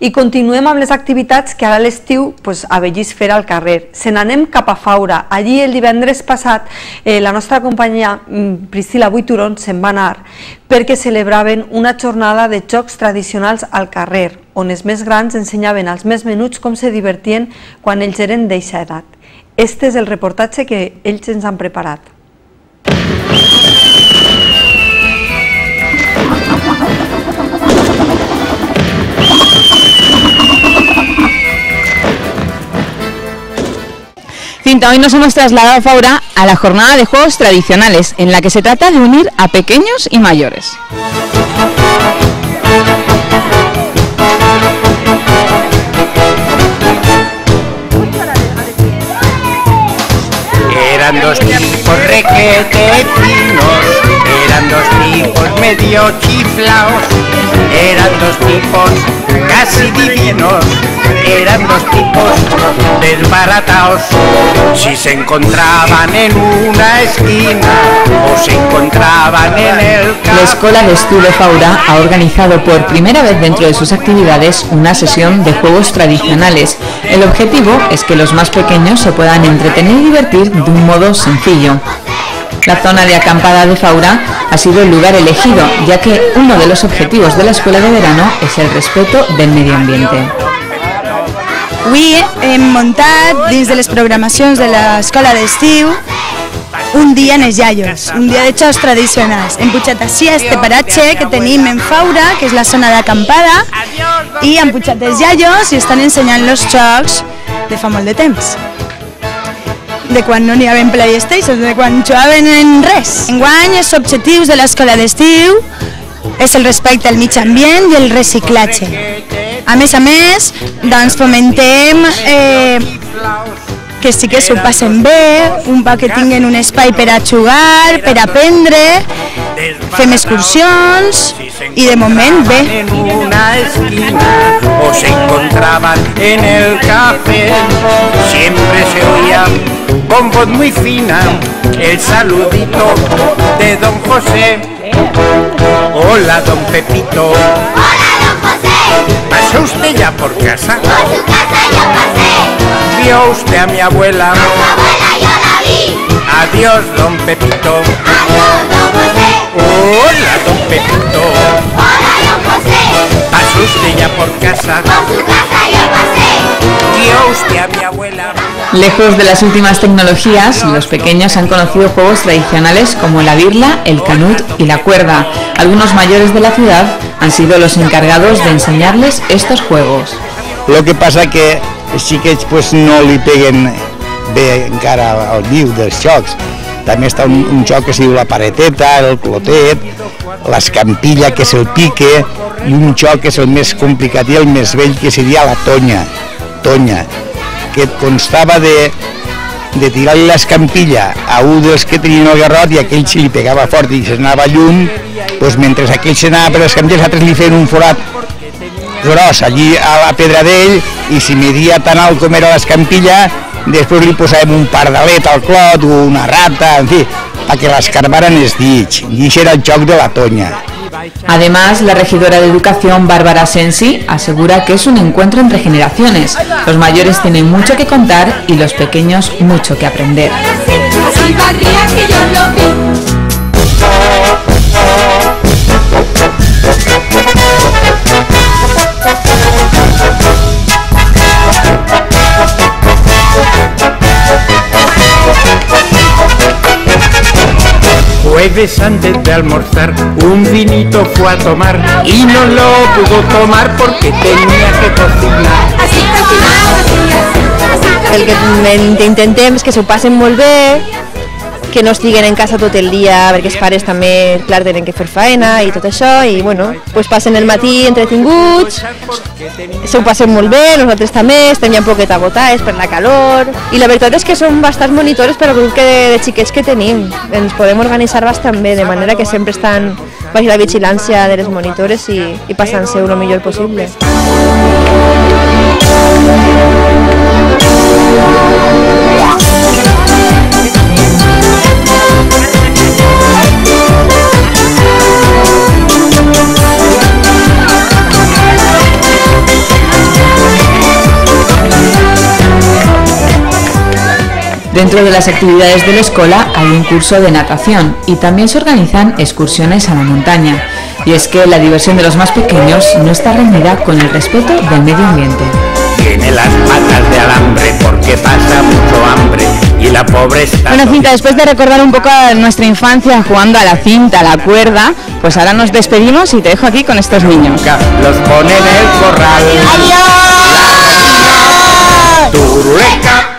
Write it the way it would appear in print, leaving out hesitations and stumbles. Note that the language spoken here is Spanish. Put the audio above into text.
I continuem amb les activitats que ara a l'estiu avellís fer al carrer. Se n'anem cap a Faura. Allí el divendres passat la nostra companya Priscila Buituron se'n va anar perquè celebraven una jornada de jocs tradicionals al carrer, on els més grans ensenyaven als més menuts com se divertien quan ells eren d'eixa edat. Este és el reportatge que ells ens han preparat. Cinta, hoy nos hemos trasladado a Faura a la jornada de juegos tradicionales, en la que se trata de unir a pequeños y mayores. Eran dos tipos requete finos, eran dos tipos medio chiflaos, eran dos tipos casi divinos, eran dos tipos desbarataos. Si se encontraban en una esquina o se encontraban en el campo. La Escola d'Estiu de Faura ha organizado por primera vez dentro de sus actividades una sesión de juegos tradicionales. El objetivo es que los más pequeños se puedan entretener y divertir de un modo sencillo. La zona de acampada de Faura ha sido el lugar elegido, ya que uno de los objetivos de la escuela de verano es el respeto del medio ambiente. Avui hem muntat dins de les programacions de l'Escola d'Estiu un dia en els iaios, un dia de jocs tradicionals. Hem pujat així a este paratge que tenim en Faura, que és la zona d'acampada, i han pujat els iaios i estan ensenyant els jocs de fa molt de temps. De quan no n'hi havia PlayStation, de quan jugaven en res. Enguany els objectius de l'Escola d'Estiu és el respecte al mig ambient i el reciclatge. A més, doncs fomentem que sí que s'ho passen bé, que tinguin un espai per a jugar, per a aprendre, fem excursions i de moment bé. En una esquina o se encontraban en el café, siempre se oía con voz muy fina el saludito de don José. Hola, don Pepito. Hola, don José. ¿Pasó usted ya por casa? Por su casa yo pasé. ¿Vio usted a mi abuela? A su abuela yo la vi. Adiós, don Pepito. Adiós, don José. Hola, don Pepito. Hola, don José. ¿Pasó usted ya por casa? Por su casa yo pasé. ¿Vio usted a mi abuela? Lejos de las últimas tecnologías, los pequeños han conocido juegos tradicionales como la birla, el canut y la cuerda. Algunos mayores de la ciudad han sido los encargados de enseñarles estos juegos. Lo que passa que els xiquets no li peguen bé encara al viu dels jocs. També està un joc que es diu la pareteta, el clotet, l'escampilla, que és el pique, i un joc que és el més complicat i el més vell, que seria la tonya, que constava de tirar-li l'escampilla a un dels que tenien el garrot i aquell si li pegava fort i s'anava lluny, doncs mentre aquell s'anava per l'escampilla, els altres li feien un forat gros allí a la pedra d'ell, i si media tan alt com era l'escampilla, després li posàvem un pardalet al clot o una rata, en fi, perquè l'escarbaren els dits, i això era el joc de la tonya. Además, la regidora de Educación, Bárbara Sensi, asegura que es un encuentro entre generaciones. Los mayores tienen mucho que contar y los pequeños mucho que aprender. Jueves antes de almorzar, un vinito fue a tomar y no lo pudo tomar porque tenía que cocinar. El que intentem és que s'ho passen molt bé, que no estiguen en casa tot el dia, perquè els pares també, clar, tenen que fer faena i tot això, i bueno, pues passen el matí entretinguts, s'ho passen molt bé, nosaltres també, estem ja un poquet agotades per la calor, i la veritat és que som bastants monitores per al grup de xiquets que tenim, ens podem organitzar bastant bé, de manera que sempre estan baix la vigilància de les monitores i passant-se el millor possible. Dentro de las actividades de la escuela hay un curso de natación y también se organizan excursiones a la montaña. Y es que la diversión de los más pequeños no está reñida con el respeto del medio ambiente. Tiene las patas de alambre porque pasa mucho hambre y la pobre está... Bueno, Cinta, después de recordar un poco a nuestra infancia jugando a la cinta, a la cuerda, pues ahora nos despedimos y te dejo aquí con estos niños. Los ponen en el corral. ¡Adiós! Turuleca.